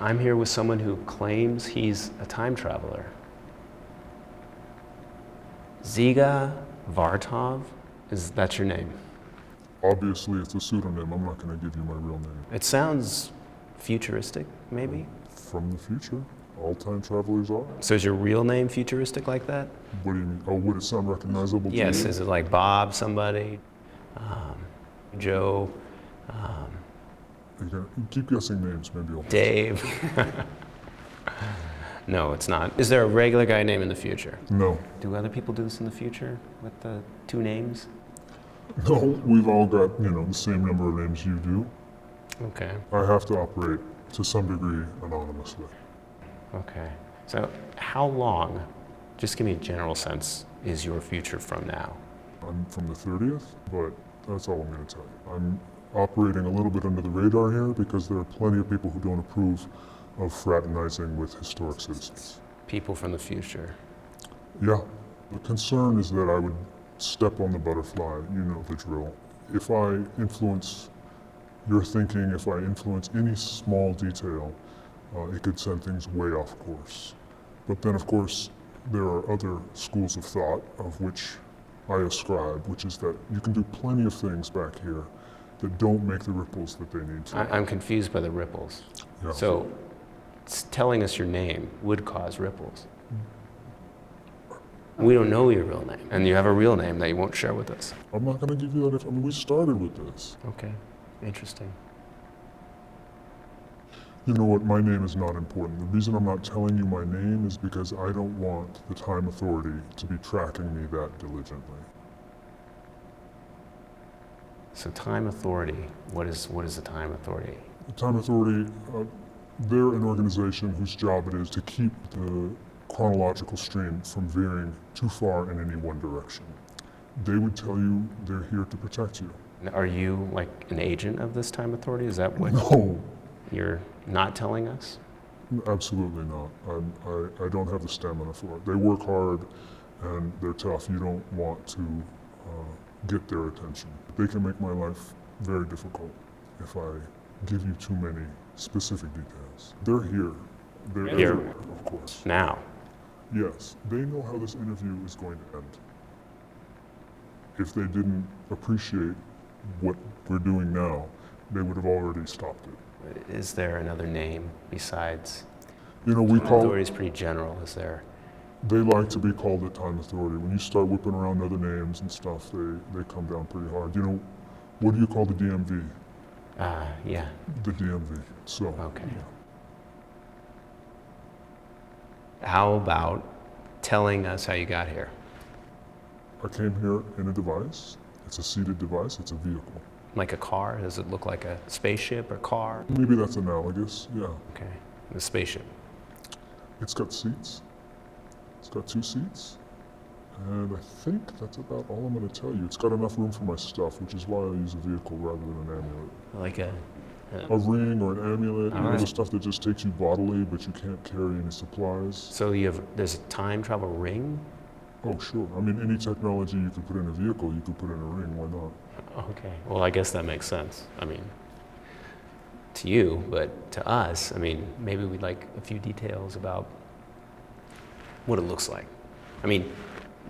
I'm here with someone who claims he's a time traveler. Dziga Vartov? Is that your name? Obviously, it's a pseudonym. I'm not going to give you my real name. It sounds futuristic, maybe? From the future, all time travelers are. So is your real name futuristic like that? What do you mean? Oh, would it sound recognizable to Yes, you? is it like Bob somebody? Joe? You keep guessing names, maybe I'll... Dave? No, it's not. Is there a regular guy name in the future? No. Do other people do this in the future with the two names? No, we've all got, the same number of names you do. Okay. I have to operate to some degree anonymously. Okay. So how long, just give me a general sense, is your future from now? I'm from the 30th, but that's all I'm going to tell you. I'm operating a little bit under the radar here because there are plenty of people who don't approve of fraternizing with historic citizens. People from the future. Yeah. The concern is that I would step on the butterfly, you know the drill. If I influence your thinking, if I influence any small detail, it could send things way off course. But then, of course, there are other schools of thought of which I ascribe, which is that you can do plenty of things back here that don't make the ripples that they need to. I'm confused by the ripples. Yeah. So telling us your name would cause ripples. We don't know your real name, and you have a real name that you won't share with us. I'm not going to give you that. We started with this. Okay, interesting. You know what? My name is not important. The reason I'm not telling you my name is because I don't want the Time Authority to be tracking me that diligently. So Time Authority, what is the Time Authority? The Time Authority, they're an organization whose job it is to keep the chronological stream from veering too far in any one direction. They would tell you they're here to protect you. Are you like an agent of this Time Authority? Is that what No, you're not telling us? absolutely not. I don't have the stamina for it. They work hard and they're tough. You don't want to get their attention. They can make my life very difficult if I give you too many specific details. They're here. They're Here. everywhere, of course. Now. Yes, they know how this interview is going to end. If they didn't appreciate what we're doing now, they would have already stopped it. Is there another name besides? We call... Authority is pretty general, is there? They like to be called the Time Authority. When you start whipping around other names and stuff, they come down pretty hard. What do you call the DMV? Yeah. The DMV. So. Okay. Yeah. How about telling us how you got here? I came here in a device. It's a seated device. It's a vehicle. Like a car? Does it look like a spaceship or car? Maybe that's analogous. Yeah. Okay, the spaceship. It's got seats. It's got 2 seats. And I think that's about all I'm going to tell you. It's got enough room for my stuff, which is why I use a vehicle rather than an amulet. Like a A ring or an amulet, Alright. the stuff that just takes you bodily, but you can't carry any supplies. So there's a time travel ring? Oh, sure. I mean, any technology you could put in a vehicle, you could put in a ring. Why not? Okay, well, I guess that makes sense. I mean, to you, but to us, I mean, maybe we'd like a few details about what it looks like. I mean,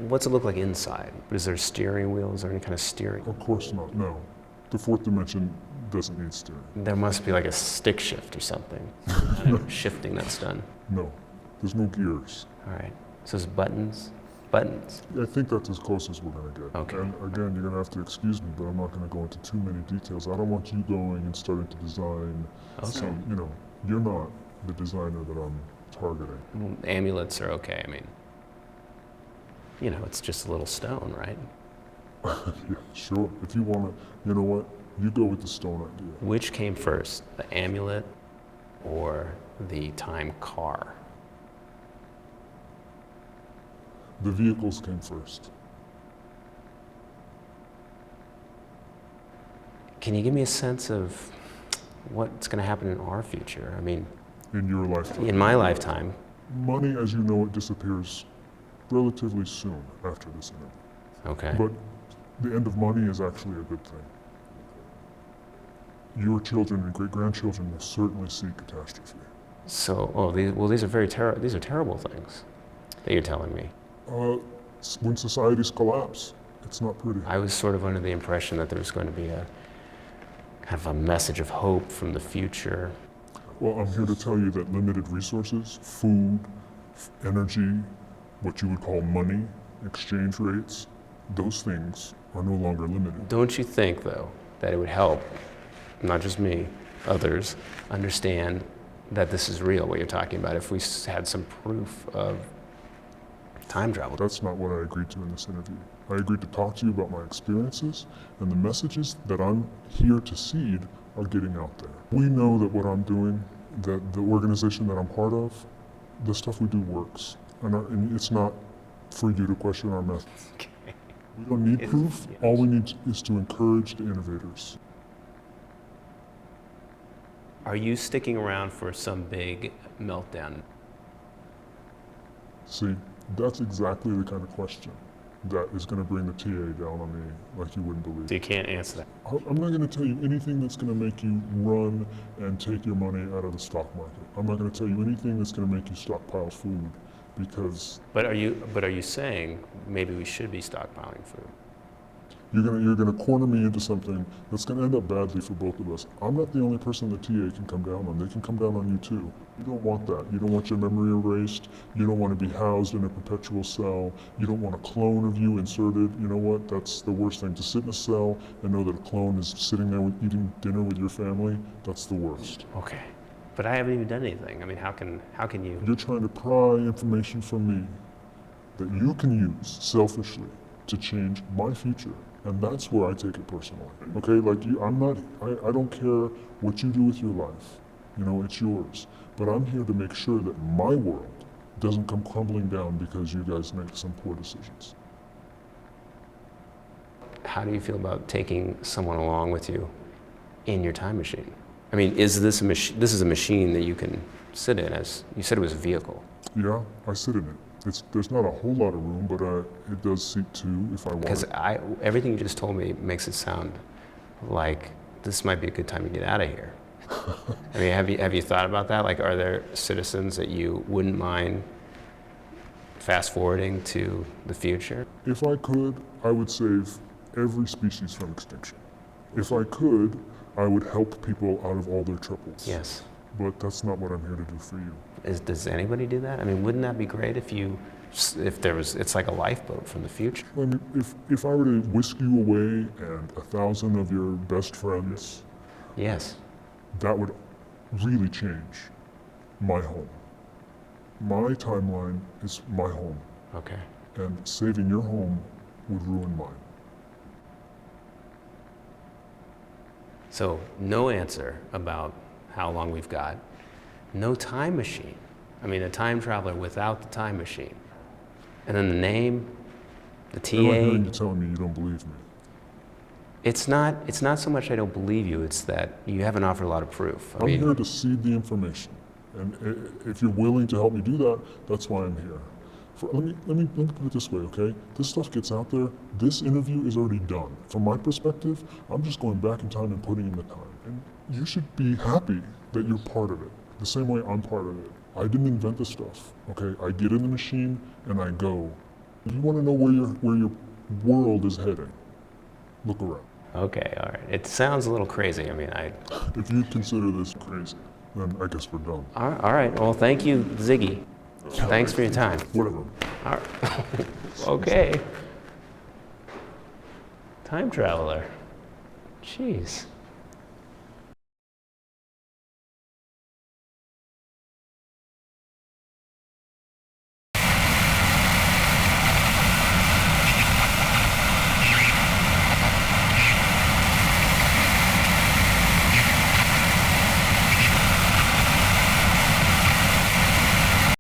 what's it look like inside? Is there steering wheels or any kind of steering? Of course not. No. The 4th dimension doesn't need steering. There must be like a stick shift or something. I don't know, shifting that's done. No. There's no gears. All right, so there's buttons? Buttons. I think that's as close as we're going to get. Okay. And again, you're going to have to excuse me, but I'm not going to go into too many details. I don't want you going and starting to design Okay. some, you're not the designer that I'm targeting. Well, amulets are okay, I mean, it's just a little stone, right? Yeah, sure. If you want to, you know what? You go with the stone idea. Which came first, the amulet or the time car? The vehicles came first. Can you give me a sense of what's going to happen in our future? I mean, In your lifetime. in my lifetime, Money, as you know it, disappears relatively soon after this interview. okay. But the end of money is actually a good thing. Your children and great-grandchildren will certainly see catastrophe. So, these are these are terrible things that you're telling me. When societies collapse, it's not pretty. I was sort of under the impression that there was going to be a kind of a message of hope from the future. Well, I'm here to tell you that limited resources, food, energy, what you would call money, exchange rates, those things are no longer limited. Don't you think, though, that it would help, not just me, others, understand that this is real, what you're talking about, if we had some proof of time travel? That's not what I agreed to in this interview. I agreed to talk to you about my experiences, and the messages that I'm here to seed are getting out there. We know that what I'm doing, that the organization that I'm part of, the stuff we do works. And it's not for you to question our methods. Okay. We don't need proof. Yes. All we need is to encourage the innovators. Are you sticking around for some big meltdown? See, that's exactly the kind of question that is going to bring the TA down on me like you wouldn't believe. So you can't answer that. I'm not going to tell you anything that's going to make you run and take your money out of the stock market. I'm not going to tell you anything that's going to make you stockpile food because But are you saying maybe we should be stockpiling food? you're gonna corner me into something that's going to end up badly for both of us. I'm not the only person the TA can come down on. They can come down on you too. You don't want that. You don't want your memory erased. You don't want to be housed in a perpetual cell. You don't want a clone of you inserted. You know what? That's the worst thing. To sit in a cell and know that a clone is sitting there eating dinner with your family, that's the worst. Okay. But I haven't even done anything. I mean, how can you? You're trying to pry information from me that you can use selfishly to change my future. And that's where I take it personally. Okay, like I don't care what you do with your life. You know, it's yours. But I'm here to make sure that my world doesn't come crumbling down because you guys make some poor decisions. How do you feel about taking someone along with you in your time machine? I mean, is this a machine? This is a machine that you can sit in, as you said it was a vehicle. Yeah, I sit in it. There's not a whole lot of room, but it does seat two if I want. Because everything you just told me makes it sound like this might be a good time to get out of here. I mean, have you thought about that? Like, are there citizens that you wouldn't mind fast forwarding to the future? If I could, I would save every species from extinction. If I could, I would help people out of all their troubles. Yes. But that's not what I'm here to do for you. Does anybody do that? I mean, wouldn't that be great if it's like a lifeboat from the future? I mean, if I were to whisk you away and 1,000 of your best friends, Yes. that would really change my home. My timeline is my home, Okay. and saving your home would ruin mine. So no answer about how long we've got. No time machine. I mean, a time traveler without the time machine. And then the name, the I don't hear you TA. telling me you don't believe me. It's not so much I don't believe you, it's that you haven't offered a lot of proof. I'm here to seed the information, and if you're willing to help me do that, that's why I'm here. Let me put it this way, okay? This stuff gets out there. This interview is already done. From my perspective, I'm just going back in time and putting in the time. And you should be happy that you're part of it, the same way I'm part of it. I didn't invent this stuff, okay? I get in the machine and I go. If you want to know where your world is heading, look around. Okay, all right. It sounds a little crazy. I mean, If you consider this crazy, then I guess we're done. all right. Well, thank you, Ziggy. Thanks for your time. Whatever. All right. Okay. Time traveler. Jeez.